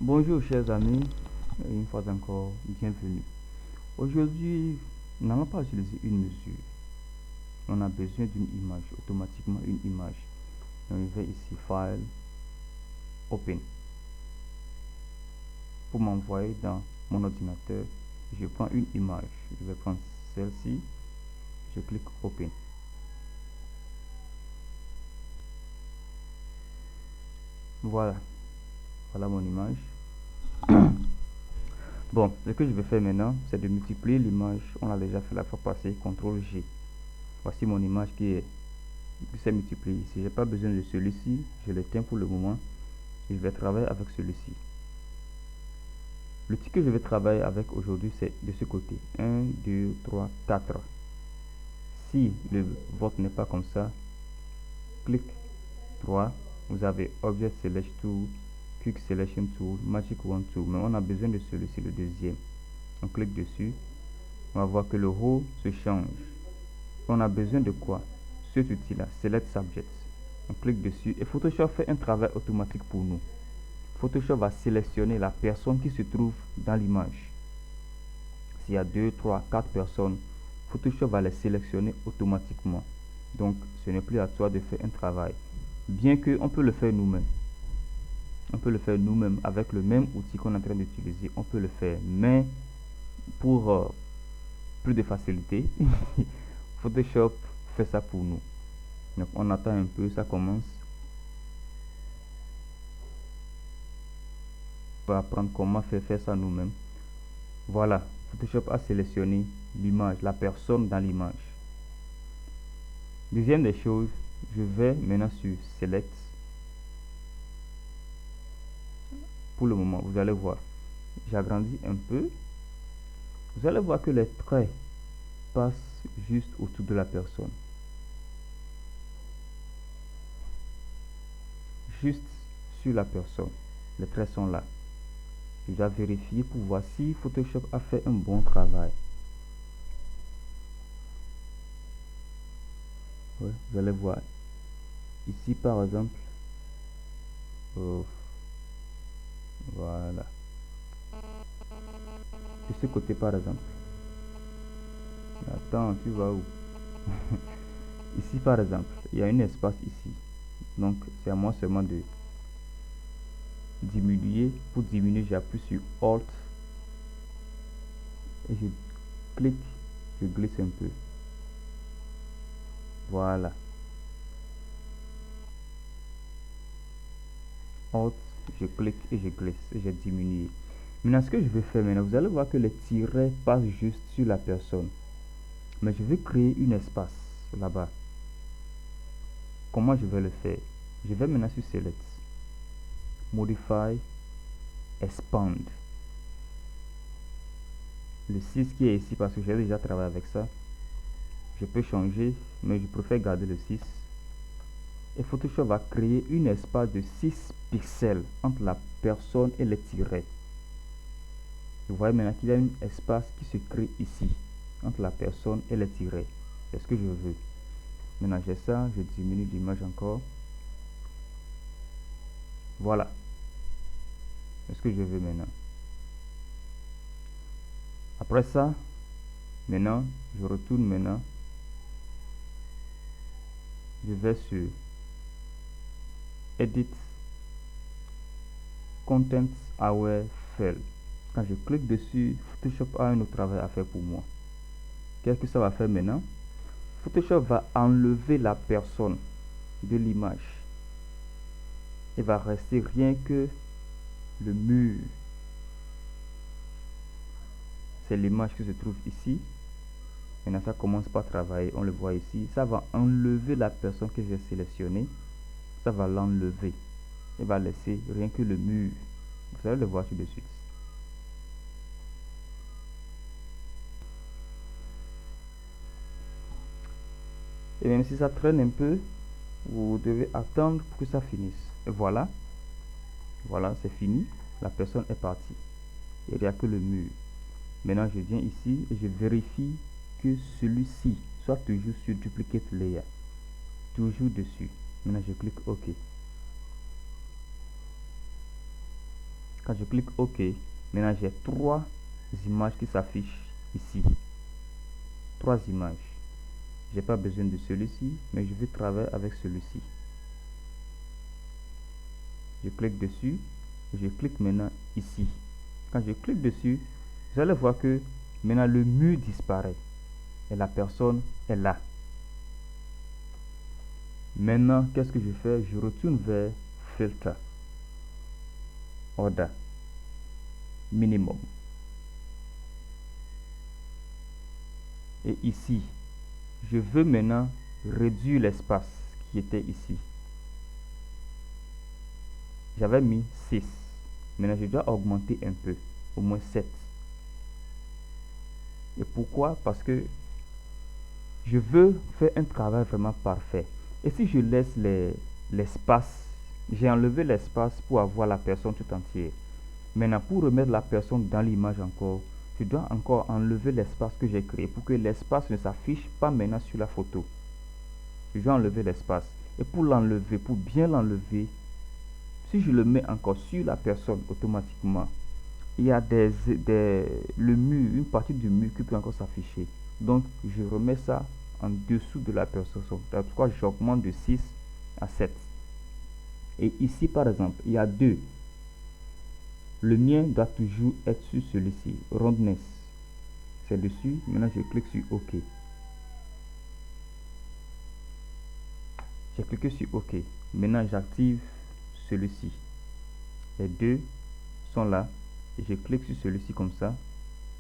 Bonjour chers amis, une fois encore, bienvenue. Aujourd'hui, nous n'allons pas utiliser une mesure. On a besoin d'une image, automatiquement une image. Donc, je vais ici, File, Open. Pour m'envoyer dans mon ordinateur, je prends une image. Je vais prendre celle-ci, je clique Open. Voilà, voilà mon image. Bon, ce que je vais faire maintenant, c'est de multiplier l'image. On l'a déjà fait la fois passée, CTRL G. Voici mon image qui s'est multipliée ici. Je n'ai pas besoin de celui-ci, je l'éteins pour le moment. Et je vais travailler avec celui-ci. L'outil que je vais travailler avec aujourd'hui, c'est de ce côté. 1, 2, 3, 4. Si le vote n'est pas comme ça, clique 3. Vous avez Object Select Tool, Quick Selection Tool, Magic Wand Tool. Mais on a besoin de celui-ci, le deuxième. On clique dessus. On va voir que le haut se change. On a besoin de quoi? Cet outil-là, Select Subject. On clique dessus et Photoshop fait un travail automatique pour nous. Photoshop va sélectionner la personne qui se trouve dans l'image. S'il y a 2, 3, 4 personnes, Photoshop va les sélectionner automatiquement. Donc, ce n'est plus à toi de faire un travail. Bien qu'on peut le faire nous-mêmes. On peut le faire nous-mêmes avec le même outil qu'on est en train d'utiliser. On peut le faire. Mais, pour plus de facilité, Photoshop fait ça pour nous. Donc, on attend un peu, ça commence. On va apprendre comment faire ça nous-mêmes. Voilà, Photoshop a sélectionné l'image, la personne dans l'image. Deuxième des choses, je vais maintenant sur Select. Pour le moment, vous allez voir, j'agrandis un peu. Vous allez voir que les traits passent juste autour de la personne. Juste sur la personne. Les traits sont là. Je dois vérifier pour voir si Photoshop a fait un bon travail. Ouais, vous allez voir. Ici, par exemple, voilà. De ce côté, par exemple. Attends, tu vas où? Ici, par exemple, il y a un espace ici. Donc, c'est à moi seulement de diminuer. Pour diminuer, j'appuie sur Alt et je clique, je glisse un peu. Voilà. Alt, je clique et je glisse et j'ai diminué. Maintenant, ce que je vais faire maintenant, vous allez voir que les tirets passent juste sur la personne. Mais je vais créer un espace là-bas. Comment je vais le faire? Je vais maintenant sur Select, Modify, Expand. Le 6 qui est ici parce que j'ai déjà travaillé avec ça. Je peux changer, mais je préfère garder le 6. Et Photoshop va créer un espace de 6 pixels entre la personne et les tirets. Vous voyez maintenant qu'il y a un espace qui se crée ici, entre la personne et les tirets. C'est ce que je veux. Maintenant j'ai ça, je diminue l'image encore. Voilà. C'est ce que je veux maintenant. Après ça, maintenant, je retourne maintenant. Je vais sur Edit, Content Aware Fill. Quand je clique dessus, Photoshop a un autre travail à faire pour moi. Qu'est-ce que ça va faire maintenant? Photoshop va enlever la personne de l'image. Il va rester rien que le mur. C'est l'image qui se trouve ici. Maintenant, ça commence par travailler. On le voit ici. Ça va enlever la personne que j'ai sélectionnée. Ça va l'enlever. Il va laisser rien que le mur. Vous allez le voir tout de suite. Et même si ça traîne un peu, vous devez attendre pour que ça finisse. Et voilà. Voilà, c'est fini. La personne est partie. Il n'y a que le mur. Maintenant, je viens ici et je vérifie que celui-ci soit toujours sur Duplicate Layer. Toujours dessus. Maintenant, je clique OK. Quand je clique OK, maintenant j'ai 3 images qui s'affichent ici. 3 images. J'ai pas besoin de celui-ci, mais je vais travailler avec celui-ci. Je clique dessus. Je clique maintenant ici. Quand je clique dessus, vous allez voir que maintenant le mur disparaît. Et la personne est là. Maintenant, qu'est-ce que je fais? Je retourne vers Filtre. Order. Minimum. Et ici, je veux maintenant réduire l'espace qui était ici. J'avais mis 6. Maintenant, je dois augmenter un peu, au moins 7. Et pourquoi? Parce que je veux faire un travail vraiment parfait. Et si je laisse l'espace, j'ai enlevé l'espace pour avoir la personne tout entière. Maintenant, pour remettre la personne dans l'image encore, je dois encore enlever l'espace que j'ai créé pour que l'espace ne s'affiche pas maintenant sur la photo. Je dois enlever l'espace. Et pour l'enlever, pour bien l'enlever, si je le mets encore sur la personne automatiquement, il y a le mur, une partie du mur qui peut encore s'afficher. Donc, je remets ça en dessous de la personne. C'est pourquoi j'augmente de 6 à 7. Et ici, par exemple, il y a 2. Le mien doit toujours être sur celui-ci. Roundness. C'est dessus. Maintenant, je clique sur OK. J'ai cliqué sur OK. Maintenant, j'active celui-ci. Les 2 sont là. Et je clique sur celui-ci comme ça.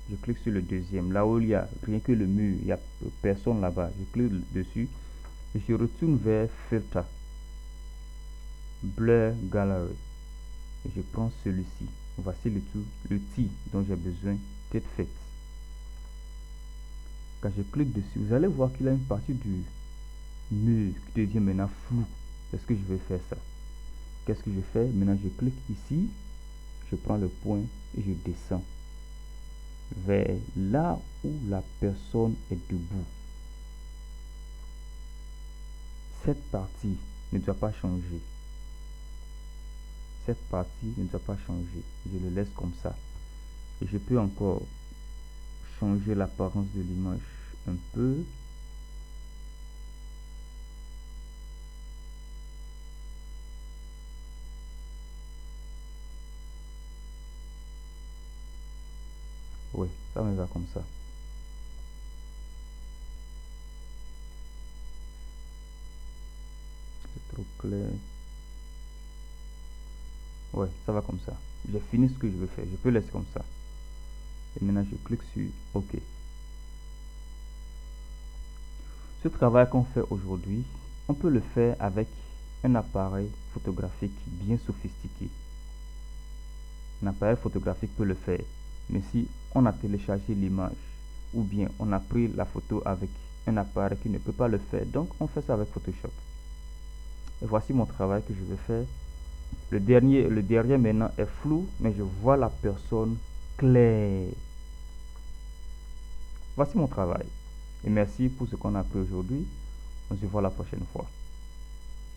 Je clique sur le deuxième. Là où il y a rien que le mur. Il n'y a personne là-bas. Je clique dessus. Et je retourne vers Filter. Blur Gallery. Et je prends celui-ci. Voici l'outil dont j'ai besoin d'être fait. Quand je clique dessus, vous allez voir qu'il y a une partie du mur qui devient maintenant flou. Est-ce que je vais faire ça? Qu'est-ce que je fais? Maintenant, je clique ici. Je prends le point et je descends vers là où la personne est debout. Cette partie ne doit pas changer. Cette partie ne doit pas changer. Je le laisse comme ça. Et je peux encore changer l'apparence de l'image un peu. Oui, ça me va comme ça. C'est trop clair. Ouais, ça va comme ça. J'ai fini ce que je veux faire. Je peux laisser comme ça. Et maintenant, je clique sur OK. Ce travail qu'on fait aujourd'hui, on peut le faire avec un appareil photographique bien sophistiqué. Un appareil photographique peut le faire. Mais si on a téléchargé l'image ou bien on a pris la photo avec un appareil qui ne peut pas le faire, donc on fait ça avec Photoshop. Et voici mon travail que je vais faire. Le derrière maintenant est flou, mais je vois la personne claire. Voici mon travail. Et merci pour ce qu'on a appris aujourd'hui. On se voit la prochaine fois.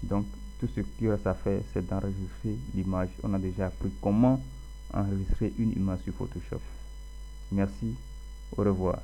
Donc, tout ce qu'il reste à faire, c'est d'enregistrer l'image. On a déjà appris comment enregistrer une image sur Photoshop. Merci. Au revoir.